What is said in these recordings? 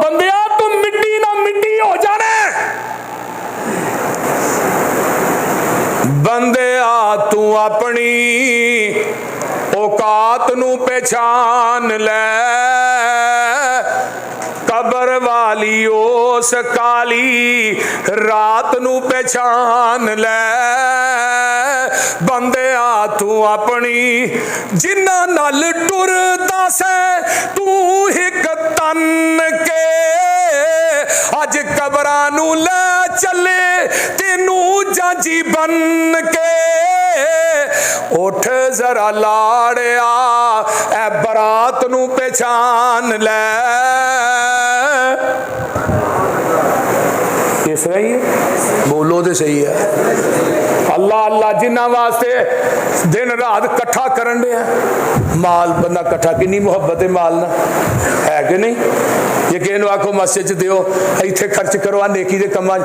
بندیا تم مٹی نہ مٹی ہو جانے، بندیا تو اپنی اوقات نو پہچان لے، قبر والی اس کالی رات نو پہچان لے، بندیا تو اپنی جنہ نال ٹردا سے تو ایک تن کے، اج قبراں نو لے چلے تینوں جاجی بن کے، اٹھ ذرا لاڑیا اے برات نو پہچان لے۔ یہ صحیح ہے؟ بولو دے صحیح ہے۔ اللہ اللہ جنہ واسطے دن رات کٹھا کرن دے ہیں، مال بندہ کٹھا، کنی محبت ہے مال نہ، ہے کہ نہیں؟ یہ کہ انہوں آکھو مسجد دیو ایتھے خرچ کرو نیکی دے کما،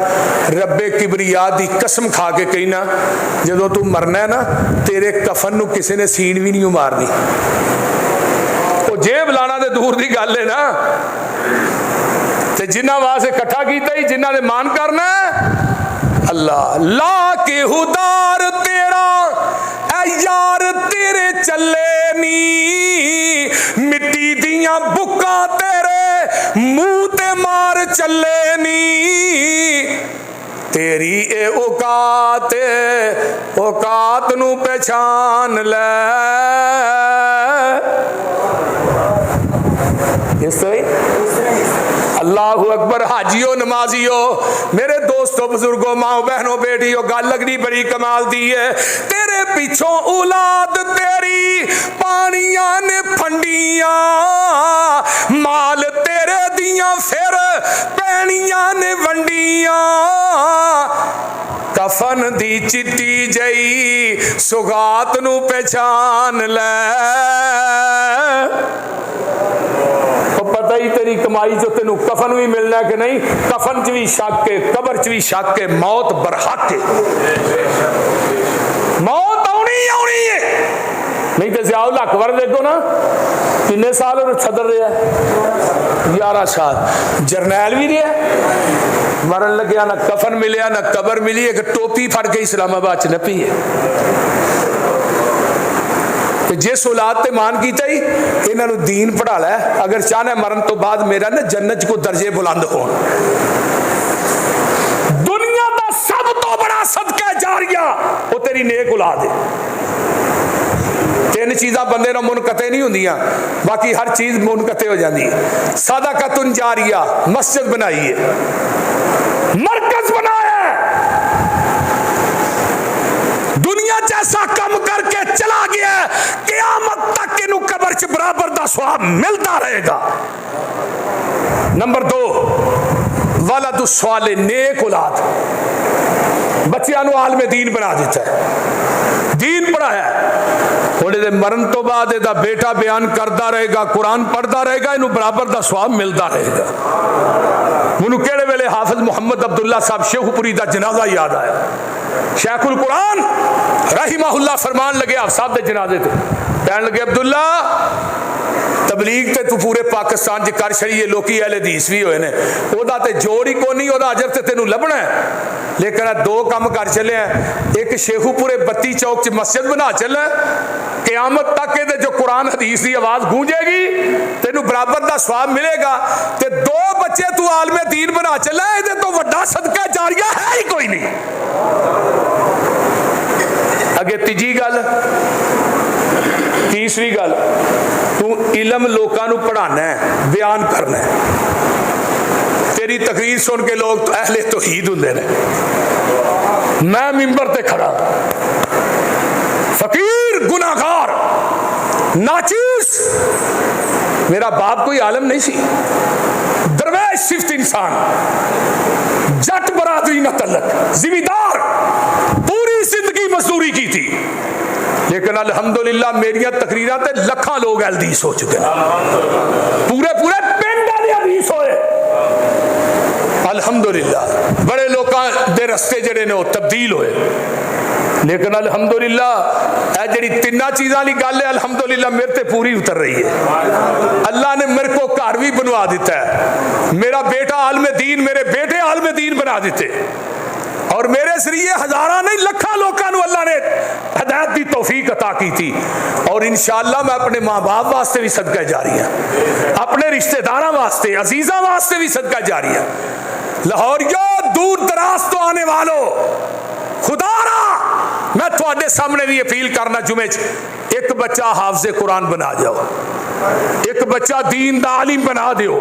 رب کبریا دی قسم کھا کے کہنا جدو تو مرنا ہے نا تیرے کفن نو کسی نے سین بھی نہیں مارنی، وہ جیب لانا دے دور دی گل ہے نا، تے جنہ واسطے کٹھا کیتا ہی جنہ دے مان کرنا ہے اللہ لا کے ہدار تیرا اے یار تیرے چلے نی، مٹی دیاں بکاں تیرے منہ تے مار چلے نی، تیری اے اوقات نو پہچان لے۔ یہ صحیح؟ اللہ اکبر۔ حاجیو نمازیو میرے دوستو بزرگوں ماں بہنوں بیٹیوں گل لگنی بڑی کمال دی ہے، تیرے پیچھوں اولاد تیری پانیاں نے پھنڈیاں، مال تیرے دیاں پھر پینیاں نے ونڈیاں، کفن دی چٹی جئی سگات نو پہچان لے، پتہ ہی تیری کمائی جو تینوں کفن بھی ملنا ہے کہ نہیں، کفن چ بھی شک کے، قبر چ بھی شک کے، موت برحق ہے، موت آنی ہے، نہیں تو ضیاء الحق ور دیکھو نا کنے سال اور صدر رہا ہے 11 سال، جرنیل بھی رہا، مرن لگیا نہ کفن ملیا نہ قبر ملی، ایک ٹوپی پھڑ کے اسلام آباد چ نپی ہے۔ جس اولاد تے مان کیتا ہی انہاں نو دین پڑھا لے، اگر چاہنا مرن تو بعد میرا نا جنت کو درجے بلند ہو۔ دنیا دا سب تو بڑا صدقہ جاریہ وہ تیری نیک اولاد ہے۔ تین چیزاں بندے نو منقطع نہیں ہوندیاں، باقی ہر چیز منقطع ہو جاندی ہے۔ صدقۃ جاریہ، مسجد بنائی ہے، مرکز بنایا ہے، دنیا جیسا کم کر کے چلا گیا ہے، قیامت تک انہوں قبر چ برابر دا ثواب ملتا رہے گا۔ نمبر 2 ولد الصالح، نیک اولاد، بچیاں نو عالم دین بنا دیتا ہے، دین پڑھایا ہے، تھوڑے دے مرن تو بعد دا بیٹا بیان کرتا رہے گا، قرآن پڑھتا رہے گا، انہوں برابر دا ثواب ملتا رہے گا۔ انہوں کہڑے ویلے حافظ محمد عبداللہ صاحب شیخ پوری دا جنازہ یاد آیا، شیخ القرآن رحمہ اللہ فرمان لگے آپ صاحب دے جنازے تھے، کہنے لگے عبداللہ تبلیغ تے تو پورے پاکستان جی کر چھڑیے، لوکی اہل حدیث بھی ہوئے نے، او دا تے جوڑ ہی کو نہیں، او دا اجر تے تینوں لبنا ہے، لیکن 2 کام کر چلے ہیں، ایک شیخو پورے 32 چوک چ مسجد بنا چلے، قیامت تک دے جو قرآن حدیث دی آواز گونجے گی تینوں برابر دا ثواب ملے گا، تے 2 بچے تو عالم دین بنا چلے، دے تو وڈا صدقہ جاریہ ہے ہی کوئی نہیں۔ اگے تیجی گل، تیسری گل، تو علم لوکاں نو پڑھانا ہے، بیان کرنا ہے، تیری تقریر سن کے لوگ تو اہل توحید ہوندے نے، میں منبر تے کھڑا فقیر گناہگار ناچیز، میرا باپ کوئی عالم نہیں سی، درویش صفت انسان، جٹ برادری نہ تعلق، زمیندار، پوری زندگی مزدوری کی تھی، لیکن الحمدللہ میریاں تقریرات تے لکھاں لوگ حدیث ہو چکے ہیں، پورے پنڈ والے حدیث ہوئے، الحمدللہ بڑے لوکاں دے رستے جڑے نے وہ تبدیل ہوئے، لیکن الحمدللہ اے جڑی 3 چیزاں لی گل ہے الحمدللہ میرے تے پوری اتر رہی ہے۔ اللہ نے میرے کو घर भी बनवा दिता है, मेरा बेटा आलम दीन, मेरे बेटे आलम दीन बना दिते, और मेरे जरिए हजारा नहीं लखा लोगों को अल्लाह ने हदायत की तौफीक अता की थी। और इंशाअल्लाह मैं अपने माँ बाप वास्ते भी सदका जारी है, अपने रिश्तेदारों वास्ते, अजीज़ा वास्ते भी सदका जारी है। लाहौरियो, दूर दराज तो आने वालों, खुदारा मैं थोड़े सामने भी अपील करना, जुमे एक बच्चा हाफिज़े कुरान बना जाओ, एक बच्चा दीन दा आलिम बना दियो।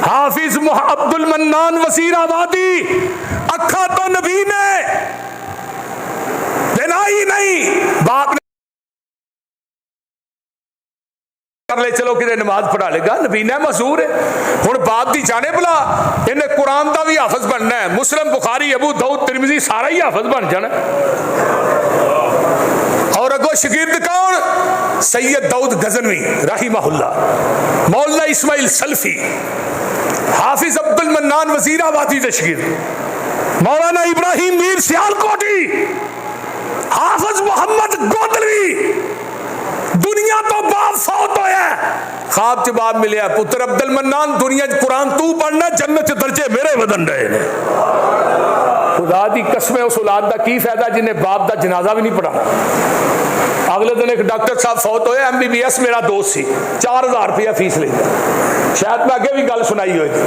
हाफिज अब्दुल मन्नान वसीराबादी, अखा तो नबी ने देना ही नहीं, बाप ने कर ले, चलो कि नमाज पढ़ा लेगा, नबी ने मशहूर है। हुण बाप दी जाने भला इन्हें कुरान का भी हाफिज बनना है, मुस्लिम बुखारी अबू दाऊद तिरमिजी सारा ही हाफिज बन जाना। और अगो शकीर्द कौन? सैयद दाऊद गजनवी रहीमहुल्लाह, मौलाना इस्माइल सल्फी, हाफिज अब्दुल मन्नान वजीराबादी के शकीर्द, मौलाना इब्राहिम मीर सियालकोटी, हाफिज मोहम्मद गोदलवी। दुनिया तो बाप फौत होया, ख्वाब च बाप मिले, पुत्र अब्दुल मन्नान दुनिया कुरान तू पढ़ना, जन्नत दर्जे मेरे बदन रहे ने। खुदा दी कसम, उस औलाद का की फायदा जिन्हें बाप का जनाजा भी नहीं पढ़ाना। अगले दिन एक डॉक्टर साहब फौत होए, MBBS मेरा दोस्त सी, 4000 रुपया फीस लेता, शायद मैं अगे भी गल सुनाई होगी।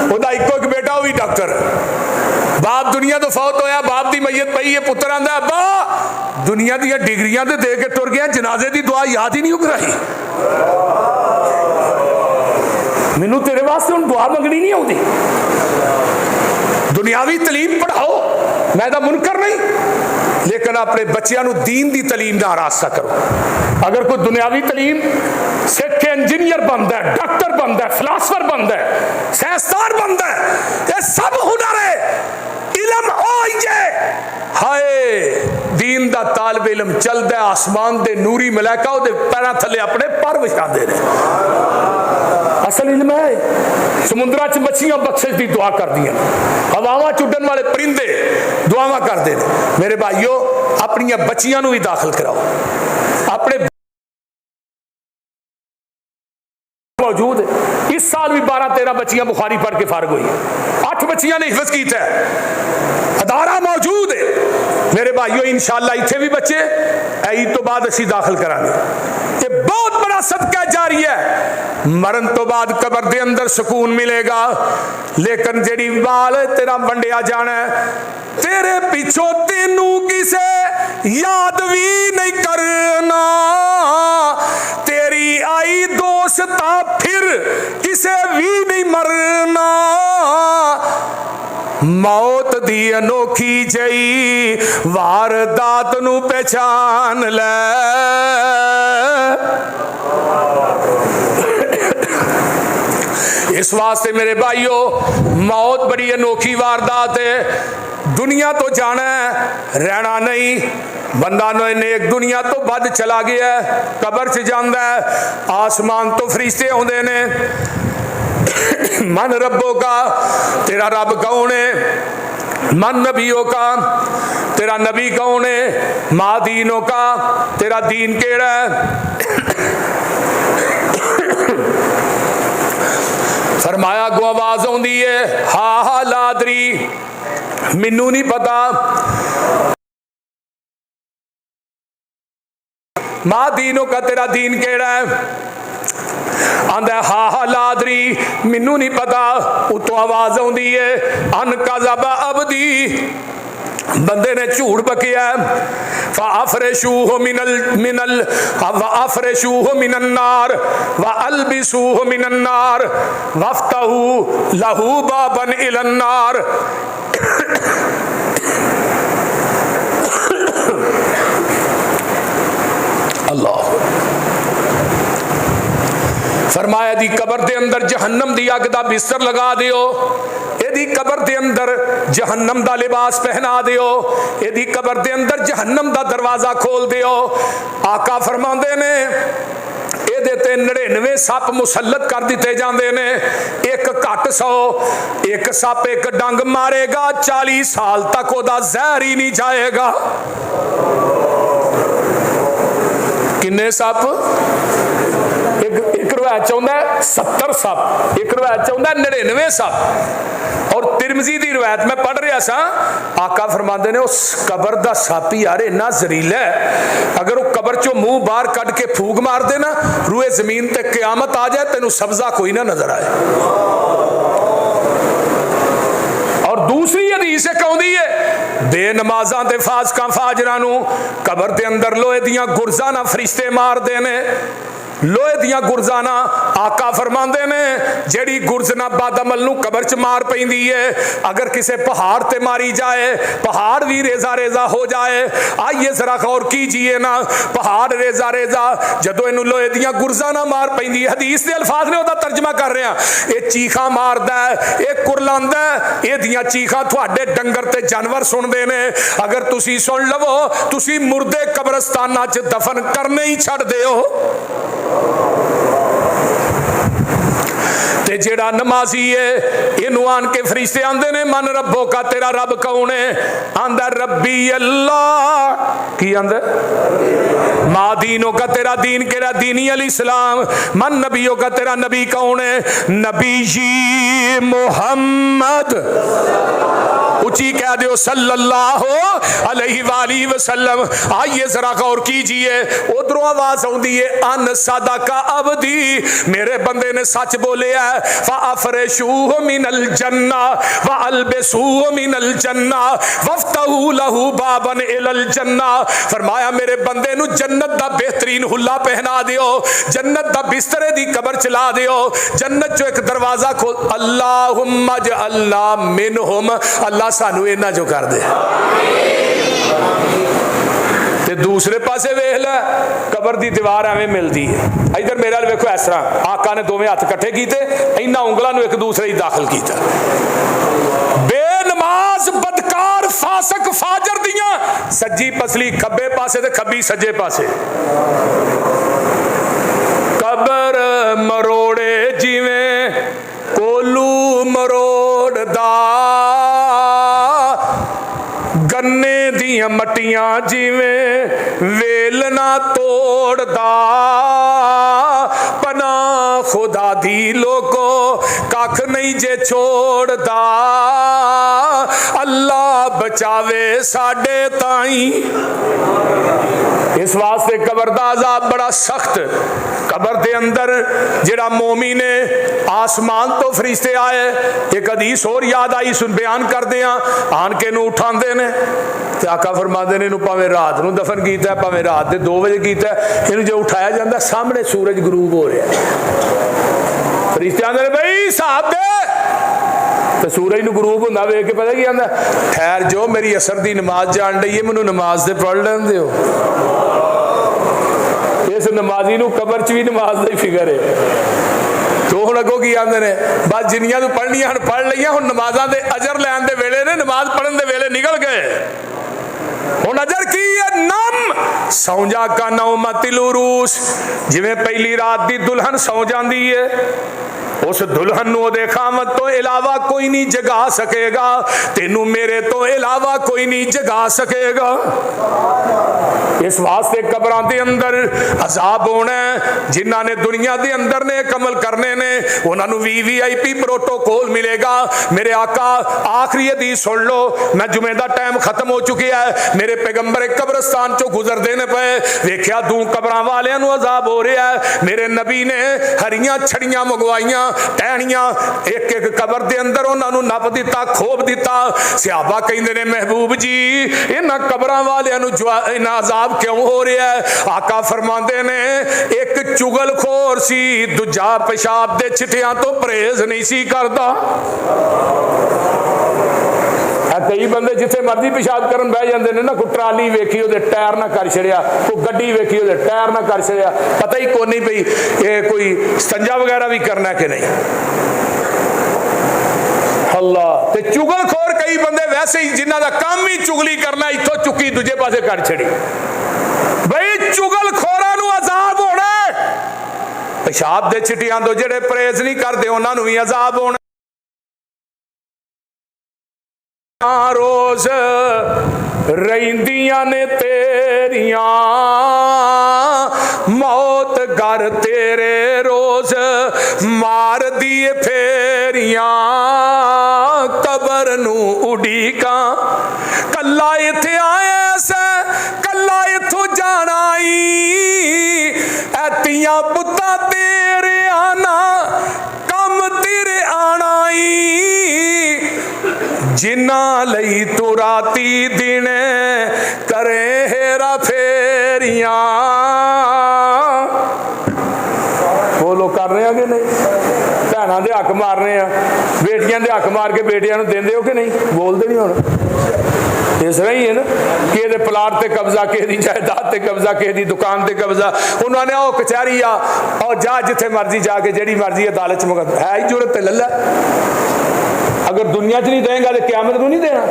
उहदा इको एक बेटा, वो भी डॉक्टर, बाप दुनिया तो फौत होया, बाप की मैयत पई है, पुत्र आंदा अब्बा दुनिया दी डिग्रियां तो दे के टुर गया, जनाजे की दुआ याद ही नहीं कराई, मैनू तेरे वास्ते हुण दुआ मंगनी नहीं आउंदी। दुनियावी तलीम पढ़ाओ, मैं तो मुनकर नहीं, लेकिन अपने बच्चों को दीन की तलीम का रास्ता करो। अगर कोई दुनियावी तलीम सिख के इंजीनियर बनता है, डॉक्टर बनता है, फिलासफर बनता है, साइंसदान बनता है, ये सब हुनर है, इलम हाय दीन दा तालिब इलम चलदा आसमान दे नूरी मलाइका उहदे पैरां थले अपने पर विछांदे ने। असल इल्म है, समुद्रां च मच्छियां बख्शिश दी दुआ करदियां, हवावां च उड्डण वाले परिंदे दुआवां करदे ने। मेरे भाइयों, अपनी बच्चियां नूं भी दाखिल कराओ, अपने मौजूद है। इस साल भी 12-13 बच्चियां बुखारी पढ़ के फारिग हुई, 8 बच्चियां ने हिफ्ज किया है, अदारा मौजूद है। मेरे भाइयों, इंशाअल्लाह इत्थे भी बच्चे ईद तो बाद असीं दाखिल करांगे। ये बहुत बड़ा सदका जारी है। मरण तो बाद कबर दे अंदर सुकून मिलेगा, लेकिन जेड़ी बाल तेरा वंडिया जाना है, तेरे पिछों तेनू किसे याद भी नहीं करना, तेरी आई दोस्ता फिर किसे भी नहीं मरना। मौत दी अनोखी जई वारदात नू पहचान ले, इस वास्ते मेरे भाइयों, मौत बड़ी अनोखी वारदात है। दुनिया तो जाना है, रहना नहीं। बंदा नेक दुनिया तो बद चला गया, कबर च जांदा है, आसमान तो फरिश्ते आउंदे ने, मन रब्बों का, तेरा रब कौन है, मन नबियों का, तेरा नबी कौन है, माँ दीनों का, तेरा दीन केड़ा है। फरमाया गो आवाज आउंदी है, हा हा लादरी, मैनू नहीं पता। माँ दीनों का, तेरा दीन केड़ा है, आंदा हा हा लादरी, मैनू नहीं पता। उतों आवाज आउंदी है, अन कज़ब अब्दी, बंदे ने झूठ बकिया, फ़अफ़रिशूहु मिनल फ़अफ़रिशूहु मिनन नार वअल्बिसूहु मिनन नार वफ़्तहू लहू बाबन इलन नार। अल्लाह फरमाया दी कबर दे अंदर जहन्नम दी अग दा बिस्तर लगा दियो, एदी कबर दे अंदर जहन्नम दा लिबास पहना दियो, एदी कबर दे अंदर जहन्नम दा दरवाजा खोल दियो। आका फरमांदे ने एदे ते 99 सप मुसल्लत कर दिते जांदे ने, एक घट 100, एक सप एक डंग मारेगा 40 साल तक ओदा जहर ही नहीं जाएगा। किन्ने सप? एक रवायत चाहता है 70 सप, एक रवायत चाहता है 99 सप। और तिरमिजी की रवायत मैं पढ़ रहा सा, आका फरमाते ने उस कबर का सप यार इन्ना जहरीला है, अगर वो कबर चो मुंह बाहर कट के फूक मार देना रूए जमीन ते क्यामत आ जाए तेन सब्जा कोई ना नजर आए। और दूसरी हदीस एक आउंदी है, बेनमाज़ां ते फासकां फाजरां नूं कबर दे अंदर लोहे दियां गुरजां ना फरिश्ते मारदे ने, लोहे दियां गुरजां ना। आका फरमांदे ने जेड़ी गुरज ना बादमल नूं कबर च मार पैंदी है, अगर किसी पहाड़ ते मारी जाए, पहाड़ भी रेजा रेजा हो जाए। आइए जरा गौर कीजिए ना, पहाड़ रेजा रेजा जदों इनू लोहे दियां गुरजां ना मार पैंदी, हदीस दे अल्फाज ने ओदा तर्जमा कर रहे हैं, ये चीखा मारदा है, ये कुरलांदा है, ये दियां चीखा तुहाडे डंगर ते जानवर सुनदे ने। अगर तुसी सुन लवो तुसी मुर्दे कब्रस्तानां च दफन करने ही छड्ड दिओ। ते जेड़ा नमाजी है इनू आन के फरिश्ते आंदे ने मन रब्बो का, तेरा रब कौन है? आंदा रब्बी अल्लाह। की आंदा? मा दीनों का, तेरा दीन केरा? दीनी अल इस्लाम। मन नबियों का, तेरा नबी कौन है? नबी जी मोहम्मद। ऊंची कह दो सल्लल्लाहु अलैहि वसल्लम। आइए जरा गौर कीजिए, उधरों आवाज आउंदी है अन सदका अब्दी, मेरे बंदे ने सच बोले है। फ़अफ़रिशूहु मिनल जन्ना व अल्बिसूहु मिनल जन्ना वफ्तहू लहू बाबन इलल जन्ना। फरमाया मेरे बंदे नू जन्नत दा बेहतरीन हुला पहना दियो, जन्नत दा बिस्तरे दी कबर चला दियो, जन्नत चो एक दरवाजा खोल। अल्लाहुम्मा जअल्ना मिनहुम, अल्लाह सानू इन्हां चो कर दे। ते दूसरे पासे वेख लै कबर दी दीवार एवें मिलती है, इधर मेरे वाल वेखो इस तरह, आका ने दोवें हथ कट्ठे कीते, इन्हां उंगलां नूं एक दूसरे ही दाखिल कीता। बेनमाज बदकार फासक फाजर दियां सज्जी पसली खब्बे पासे ते खब्बी सज्जे पासे। कबर मरोड़े जिवें कोलू मरोड़दा, गन्ने दियां मट्टियां जिवें वेलना तोड़दा, पना खुदा दी लोको कख नहीं जे छोड़दा, अल्लाह बचावे साडे ताई। इस वास्ते कबर दा अज़ाब बड़ा सख्त। कबर दे अंदर जेड़ा मोमिन है, आसमान तो फरिश्ते आए, एक हदीस और याद आई, सुन बयान करदे आ, आन के नूं उठांदे ने ते आका फरमांदे ने इनू भावें रात नूं दफन कीता है, भावें रात दे 2 बजे कीता है, इनू जो उठाया जांदा सामने सूरज गरूब हो रहा है। फरिश्ते आंदे ने बई साहब दे, तो सूरज नूं गरूब हुंदा वेख के पता की आंदा, ठहर जो मेरी असर दी नमाज जान रही है, मैनू नमाज दे पढ़ लैण दिओ। इस नमाजी नूं कबर च भी नमाज दा ही फिकर है। तो हुण अगों की आंदे ने, बस जिन्नियां तूं पढ़नियां हण पढ़ लईआं, हुण नमाज़ां दे अजर लैण दे वेले ने, नमाज पढ़न दे वेले निकल गए। हुण अजर की है? नम सौंजा का नौमतिल उरूस, जिवें पहली रात दी दुल्हन सौ जांदी है, उस दुल्हन नूं ओहदे खामद तो इलावा कोई नहीं जगा सकेगा, तेनू मेरे तो इलावा कोई नहीं जगा सकेगा। इस वास्ते कबरां दे अंदर अजाब होना है। जिन्हां ने दुनिया दे अंदर ने कमल करने ने, उन्हां नूं VVIP प्रोटोकॉल मिलेगा। मेरे आका आखिरी हदीस सुन लो, मैं जुमे दा टाइम खत्म हो चुका है, मेरे पैगंबर एक कब्रस्तान चो गुजरदे ने पे, वेख्या 2 कबरां वालियां नूं अजाब हो रहा है। मेरे नबी ने हरियां छड़ियां मंगवाइयां, टहनियां, एक एक कबर दे अंदर उन्हां नूं नप दिता, खोब दिता। सहाबा कहंदे ने महबूब जी इन्हां कबरां वालियां नूं इन्ना अजाब क्यों हो रहा है? आका फरमाते ने एक चुगलखोर सी, दूजा पेशाब दे छिटियां तो परहेज नहीं सी करता। कई बंदे जिथे मर्जी पेशाब करन बह जाते हैं ना, कोई ट्राली वेखी उहदे टायर ना कर छड़िया, कोई गड्डी वेखी उहदे टायर ना कर छड़िया, पता ही कोई नहीं पई ये कोई संजा वगैरह भी करना कि नहीं। अल्लाह ते चुगलखोर कई बंदे वैसे ही जिन्हां दा काम ही चुगली करना, इथों चुकी दूजे पासे कर छड़ी। बई चुगलखोरां नूं अजाब होना, पेशाब दे छिटियां तो जेड़े परहेज नहीं करते उन्हां नूं भी अजाब होना। रोज रहिंदियां ने तेरियां मौत घर तेरे रोज मार दिए फेरियां कबर नू उड़ीका कला इथे आया से कला इथों जाना ऐतियां पुत्ता तेरे आना कम तेरे आना जिन्ना लई तू राती दिन करे हेरा फेरियां बोलो कर रहे कि नहीं भैनों के हक मार रहे हैं बेटियां के हक मार के बेटियां देंदे हो कि नहीं बोलते नहीं हुण इस तरह ही है ना कि ये प्लाट से कब्जा किसी जायदाद से कब्जा किसी दुकान से कब्जा उन्होंने ओ कचहरी आ और जा जिथे मर्जी जाके जी मर्जी अदालत च मुकद है ही जरूरत ले ला अगर दुनिया च नहीं देगा तो क्यामत को नहीं देना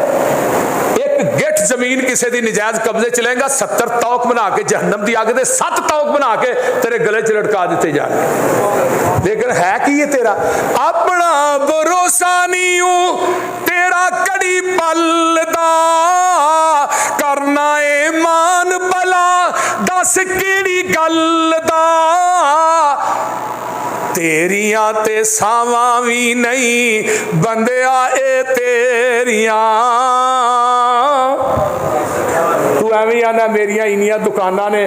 एक गिठ जमीन किसी की नजायज कब्जे च लेगा 70 तौक बना के जहन्नम की अग दे 7 तौक बना के तेरे गले च लटका दिते जाएंगे लेकिन है कि ये तेरा अपना भरोसा नहीं हो तेरा कड़ी पलदा करना ए मान भला दस केड़ी गल दा तेरियां ते सावां भी नहीं बंदिया ए तेरियां तू एवं आना मेरिया इन्नियां दुकानां ने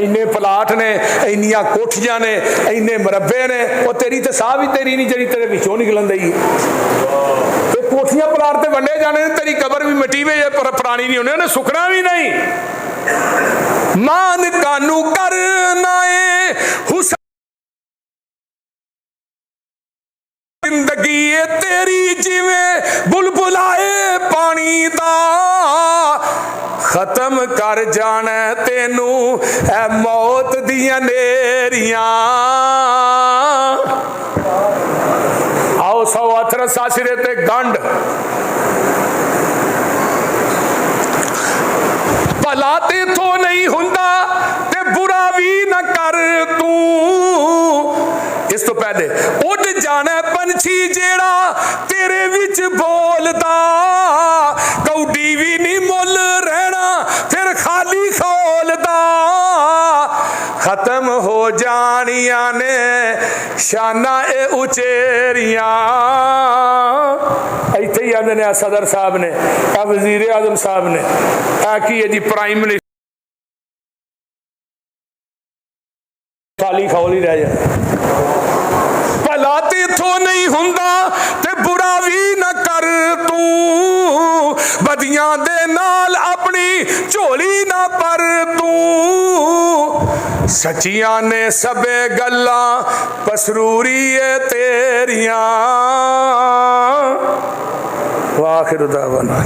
इन्ने प्लाट ने इन्नियां कोठियां ने इन्ने मरबे ने वो तेरी ते साह भी तेरी नहीं जी तेरे पिछों निकलन दी कोठियां प्लाट ते वंडे जाने तेरी कबर भी मिट्टी में पुरानी नहीं होनी उन्हें सुखना भी नहीं मान कानू करना है हुसन जिंदगी तेरी जिवें बुलबुलाए पानी दा खत्म कर जाना तेनू ऐ मौत दियां नेरियां आओ सौ अथरस सिरे ते गंढ भला तेथों नहीं हुंदा ते बुरा भी न कर तू इस तो पहले उड़ जाना पंछी जेड़ा तेरे विच बोलदा कौडी भी नहीं मुल रहना फिर खाली खोलदा खत्म हो जानिया ने शाना ए उचेरियां इत्थे ही आंदे ने सदर साहब ने वजीर आजम साहब ने की है जी प्राइम मिनिस्टर खाली खोल ही रह जाए भला तेथों नहीं हुंदा ते बुरा भी न कर तू बदियां दे नाल अपनी झोली ना पर तू सचियां ने सबे गल्लां पसरूरी है तेरियां वाखिर दावना।